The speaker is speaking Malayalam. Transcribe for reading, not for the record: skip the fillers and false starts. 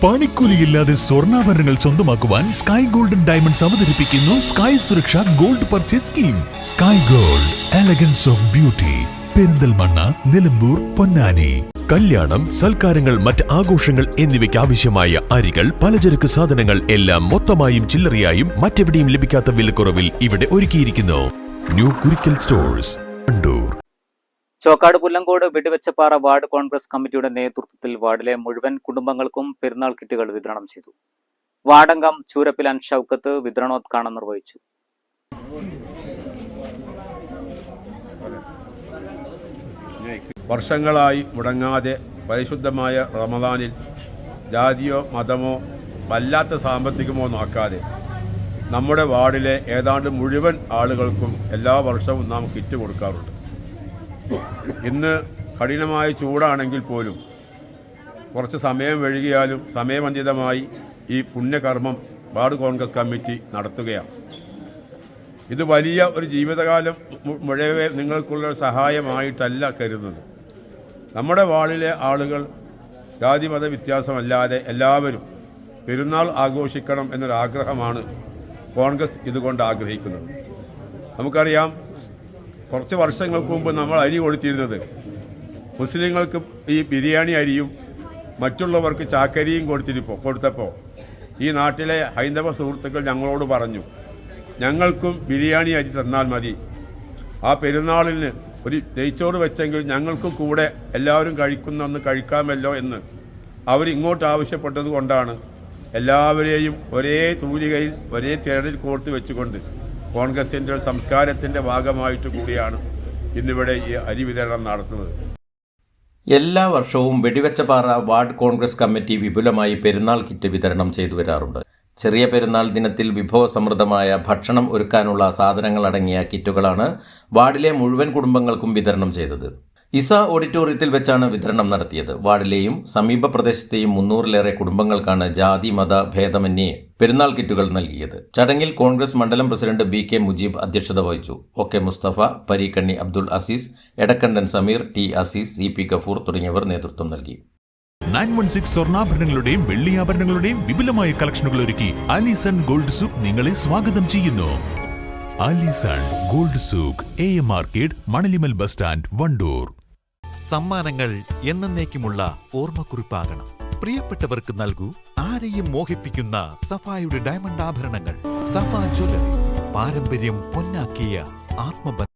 പണിക്കൂലിയില്ലാതെ സ്വർണ്ണാഭരണങ്ങൾ സ്വന്തമാക്കുവാൻ സ്കൈ ഗോൾഡൻ ഡയമണ്ട്സ് അവതരിപ്പിക്കുന്നു സ്കൈ സുരക്ഷ gold purchase scheme. Sky gold, elegance of beauty. Perinthalmanna, Nilambur, Ponnani. കല്യാണം, സൽക്കാരങ്ങൾ, മറ്റ് ആഘോഷങ്ങൾ എന്നിവയ്ക്ക് ആവശ്യമായ അരികൾ, പലചരക്ക് സാധനങ്ങൾ എല്ലാം മൊത്തമായും ചില്ലറയായും മറ്റെവിടെയും ലഭിക്കാത്ത വിലക്കുറവിൽ ഇവിടെ ഒരുക്കിയിരിക്കുന്നു. New Kurikkal stores, Wandoor. Chokkad Pullangode Vedivechappara ward Congress കമ്മിറ്റിയുടെ നേതൃത്വത്തിൽ വാർഡിലെ മുഴുവൻ കുടുംബങ്ങൾക്കും പെരുന്നാൾ കിറ്റുകൾ വിതരണം ചെയ്തു. വാർഡംഗം ചൂരപ്പിലാൻ ഷൗക്കത്ത് വിതരണോദ്ഘാടനം നിർവഹിച്ചു. വർഷങ്ങളായി മുടങ്ങാതെ പരിശുദ്ധമായ റമദാനിൽ ജാതിയോ മതമോ വല്ലാത്ത സാമ്പത്തികമോ നോക്കാതെ നമ്മുടെ വാർഡിലെ ഏതാണ്ട് മുഴുവൻ ആളുകൾക്കും എല്ലാ വർഷവും നാം കിറ്റ് കൊടുക്കാറുണ്ട്. ഇന്ന് കഠിനമായ ചൂടാണെങ്കിൽ പോലും കുറച്ച് സമയം വൈകിയാലും സമയബന്ധിതമായി ഈ പുണ്യകർമ്മം വാർഡ് കോൺഗ്രസ് കമ്മിറ്റി നടത്തുകയാണ്. ഇത് വലിയ ഒരു ജീവിതകാലം മുഴുവൻ നിങ്ങൾക്കുള്ള സഹായമായിട്ടല്ല കരുതുന്നത്. നമ്മുടെ വാർഡിലെ ആളുകൾ ജാതിമത വ്യത്യാസമല്ലാതെ എല്ലാവരും പെരുന്നാൾ ആഘോഷിക്കണം എന്നൊരാഗ്രഹമാണ് കോൺഗ്രസ് ഇതുകൊണ്ട് ആഗ്രഹിക്കുന്നത്. നമുക്കറിയാം, കുറച്ച് വർഷങ്ങൾക്ക് മുമ്പ് നമ്മൾ അരി കൊടുത്തിരുന്നത് മുസ്ലിങ്ങൾക്ക് ഈ ബിരിയാണി അരിയും മറ്റുള്ളവർക്ക് ചാക്കരിയും കൊടുത്തപ്പോൾ ഈ നാട്ടിലെ ഹൈന്ദവ സുഹൃത്തുക്കൾ ഞങ്ങളോട് പറഞ്ഞു, ഞങ്ങൾക്കും ബിരിയാണി അരി തന്നാൽ മതി, ആ പെരുന്നാളിന് ഒരു നെയ്ച്ചോറ് വെച്ചെങ്കിൽ ഞങ്ങൾക്കും കൂടെ എല്ലാവരും കഴിക്കുന്നൊന്ന് കഴിക്കാമല്ലോ എന്ന് അവരിങ്ങോട്ട് ആവശ്യപ്പെട്ടത് കൊണ്ടാണ് എല്ലാവരെയും ഒരേ തൂലികയിൽ ഒരേ തിരണിൽ കോർത്ത് വെച്ചുകൊണ്ട് കോൺഗ്രസിൻ്റെ സംസ്കാരത്തിൻ്റെ ഭാഗമായിട്ട് കൂടിയാണ് ഇന്നിവിടെ ഈ അരി വിതരണം നടത്തുന്നത്. എല്ലാ വർഷവും വെടിവെച്ചപ്പാറ വാർഡ് കോൺഗ്രസ് കമ്മിറ്റി വിപുലമായി പെരുന്നാൾ കിറ്റ് വിതരണം ചെയ്തു വരാറുണ്ട്. ചെറിയ പെരുന്നാൾ ദിനത്തിൽ വിഭവസമൃദ്ധമായ ഭക്ഷണം ഒരുക്കാനുള്ള സാധനങ്ങൾ അടങ്ങിയ കിറ്റുകളാണ് വാർഡിലെ മുഴുവൻ കുടുംബങ്ങൾക്കും വിതരണം ചെയ്തത്. ഇസ ഓഡിറ്റോറിയത്തിൽ വെച്ചാണ് വിതരണം നടത്തിയത്. വാർഡിലെയും സമീപ പ്രദേശത്തെയും 300-ലേറെ കുടുംബങ്ങൾക്കാണ് ജാതി മത ഭേദമന്യേ പെരുന്നാൾ കിറ്റുകൾ നൽകിയത്. ചടങ്ങിൽ കോൺഗ്രസ് മണ്ഡലം പ്രസിഡന്റ് ബി കെ മുജീബ് അധ്യക്ഷത വഹിച്ചു. O K. Musthafa, Pareekkanni Abdul Azeez, Edakkandan Sameer, T Azeez, C P Gafoor തുടങ്ങിയവർ നേതൃത്വം നൽകി. 916 സ്വർണ്ണാഭരണങ്ങളുടെയും വെള്ളിയാഭരണങ്ങളുടെയും വിപുലമായ കളക്ഷനുകൾ ഒരുക്കി അലിസൺ ഗോൾഡ് സൂക്ക് നിങ്ങളെ സ്വാഗതം ചെയ്യുന്നു. Alison gold souk, AM market, Manalimal bus stand, Wandoor. സമ്മാനങ്ങൾ എന്നേക്കുമുള്ള ഓർമ്മക്കുറിപ്പാകണം. പ്രിയപ്പെട്ടവർക്ക് നൽകൂ ആരെയും മോഹിപ്പിക്കുന്ന സഫായുടെ ഡയമണ്ട് ആഭരണങ്ങൾ. സഫ ജ്വല്ലറി, പാരമ്പര്യം പൊന്നാക്കിയ ആത്മബന്ധം.